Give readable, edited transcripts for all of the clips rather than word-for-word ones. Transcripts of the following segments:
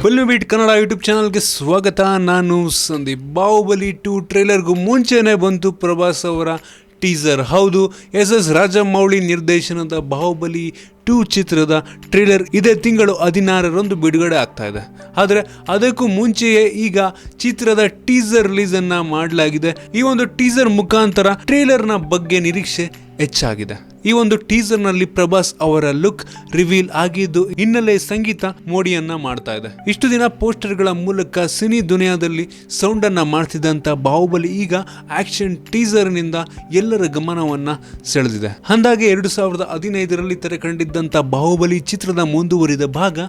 Film beat Kannada YouTube ಚಾನಲ್ಗೆ ಸ್ವಾಗತ. ನಾನು ಸಂದೀಪ್. ಬಾಹುಬಲಿ 2 ಟ್ರೇಲರ್ಗೂ ಮುಂಚೆನೇ ಬಂತು ಪ್ರಭಾಸ್ ಅವರ ಟೀಸರ್. ಹೌದು, ಎಸ್ ರಾಜಮೌಳಿ ನಿರ್ದೇಶನದ ಬಾಹುಬಲಿ 2 ಚಿತ್ರದ ಟ್ರೇಲರ್ ಇದೇ ತಿಂಗಳು 16ರಂದು ಬಿಡುಗಡೆ ಆಗ್ತಾ ಇದೆ. ಆದರೆ ಅದಕ್ಕೂ ಮುಂಚೆಯೇ ಈಗ ಚಿತ್ರದ ಟೀಸರ್ ರಿಲೀಸನ್ನು ಮಾಡಲಾಗಿದೆ. ಈ ಒಂದು ಟೀಸರ್ ಮುಖಾಂತರ ಟ್ರೇಲರ್ನ ಬಗ್ಗೆ ನಿರೀಕ್ಷೆ ಹೆಚ್ಚಾಗಿದೆ. ಈ ಒಂದು ಟೀಸರ್ನಲ್ಲಿ ಪ್ರಭಾಸ್ ಅವರ ಲುಕ್ ರಿವೀಲ್ ಆಗಿದ್ದು ಹಿನ್ನೆಲೆ ಸಂಗೀತ ಮೋಡಿಯನ್ನ ಮಾಡ್ತಾ ಇದೆ. ಇಷ್ಟು ದಿನ ಪೋಸ್ಟರ್ಗಳ ಮೂಲಕ ಸಿನಿ ದುನಿಯಾದಲ್ಲಿ ಸೌಂಡ್ ಅನ್ನ ಮಾಡ್ತಿದ್ದಂತ ಬಾಹುಬಲಿ ಈಗ ಆಕ್ಷನ್ ಟೀಸರ್ ನಿಂದ ಎಲ್ಲರ ಗಮನವನ್ನ ಸೆಳೆದಿದೆ. ಅಂದಾಗೆ 2015ರಲ್ಲಿ ತೆರೆ ಕಂಡಿದ್ದಂತ ಬಾಹುಬಲಿ ಚಿತ್ರದ ಮುಂದುವರಿದ ಭಾಗ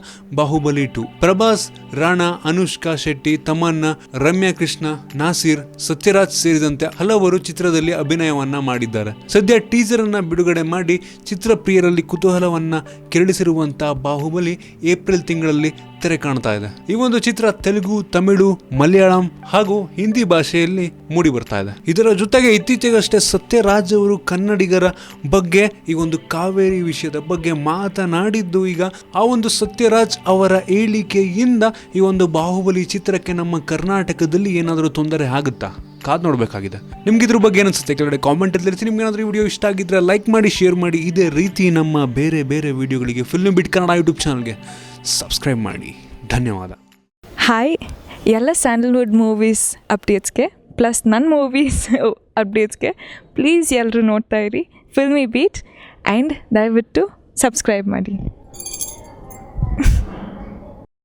ಬಾಹುಬಲಿ 2. ಪ್ರಭಾಸ್, ರಾಣಾ, ಅನುಷ್ಕಾ ಶೆಟ್ಟಿ, ತಮನ್ನಾ, ರಮ್ಯಾ ಕೃಷ್ಣ, ನಾಸೀರ್, ಸತ್ಯರಾಜ್ ಸೇರಿದಂತೆ ಹಲವರು ಚಿತ್ರದಲ್ಲಿ ಅಭಿನಯವನ್ನ ಮಾಡಿದ್ದಾರೆ. ಸದ್ಯ ಟೀಸರ್ ಅನ್ನ ಬಿಡುಗಡೆ ಮಾಡಿ ಚಿತ್ರಪ್ರಿಯರಲ್ಲಿ ಕುತೂಹಲವನ್ನ ಕೆರಳಿಸಿರುವಂತಹ ಬಾಹುಬಲಿ ಏಪ್ರಿಲ್ ತಿಂಗಳಲ್ಲಿ ತೆರೆ ಕಾಣ್ತಾ ಇದೆ. ಈ ಒಂದು ಚಿತ್ರ ತೆಲುಗು, ತಮಿಳು, ಮಲಯಾಳಂ ಹಾಗೂ ಹಿಂದಿ ಭಾಷೆಯಲ್ಲಿ ಮೂಡಿ ಬರ್ತಾ ಇದೆ. ಇದರ ಜೊತೆಗೆ ಇತ್ತೀಚೆಗಷ್ಟೇ ಸತ್ಯರಾಜ್ ಅವರು ಕನ್ನಡಿಗರ ಬಗ್ಗೆ ಈ ಒಂದು ಕಾವೇರಿ ವಿಷಯದ ಬಗ್ಗೆ ಮಾತನಾಡಿದ್ದು, ಈಗ ಆ ಒಂದು ಸತ್ಯರಾಜ್ ಅವರ ಹೇಳಿಕೆಯಿಂದ ಈ ಒಂದು ಬಾಹುಬಲಿ ಚಿತ್ರಕ್ಕೆ ನಮ್ಮ ಕರ್ನಾಟಕದಲ್ಲಿ ಏನಾದರೂ ತೊಂದರೆ ಆಗುತ್ತಾ? ಕಾದ್ ನೋಡಬೇಕಾಗಿದೆ. ನಿಮ್ಗೆ ಇದ್ರ ಬಗ್ಗೆ ಏನಿಸುತ್ತೆ ಕೆಳಗಡೆ ಕಾಮೆಂಟ್ ಅಲ್ಲಿ ತಿಳಿಸಿ. ನಿಮ್ಗೆ ಏನಾದರೂ ಈ ವಿಡಿಯೋ ಇಷ್ಟ ಆಗಿದ್ರೆ ಲೈಕ್ ಮಾಡಿ, ಶೇರ್ ಮಾಡಿ. ಇದೇ ರೀತಿ ನಮ್ಮ ಬೇರೆ ಬೇರೆ ವಿಡಿಯೋಗಳಿಗೆ ಫಿಲ್ಮ್ ಬಿಟ್ ಕನ್ನಡ ಯೂಟ್ಯೂಬ್ ಚಾನಲ್ಗೆ ಸಬ್ಸ್ಕ್ರೈಬ್ ಮಾಡಿ. ಧನ್ಯವಾದ. ಹಾಯ್, ಎಲ್ಲ ಸ್ಯಾಂಡಲ್ವುಡ್ ಮೂವೀಸ್ ಅಪ್ಡೇಟ್ಸ್ಗೆ ಪ್ಲಸ್ ನನ್ನ ಮೂವೀಸ್ ಅಪ್ಡೇಟ್ಸ್ಗೆ ಪ್ಲೀಸ್ ಎಲ್ಲರೂ ನೋಡ್ತಾ ಇರಿ ಫಿಲ್ಮಿ ಬೀಟ್ ಆ್ಯಂಡ್ ದಯವಿಟ್ಟು ಸಬ್ಸ್ಕ್ರೈಬ್ ಮಾಡಿ.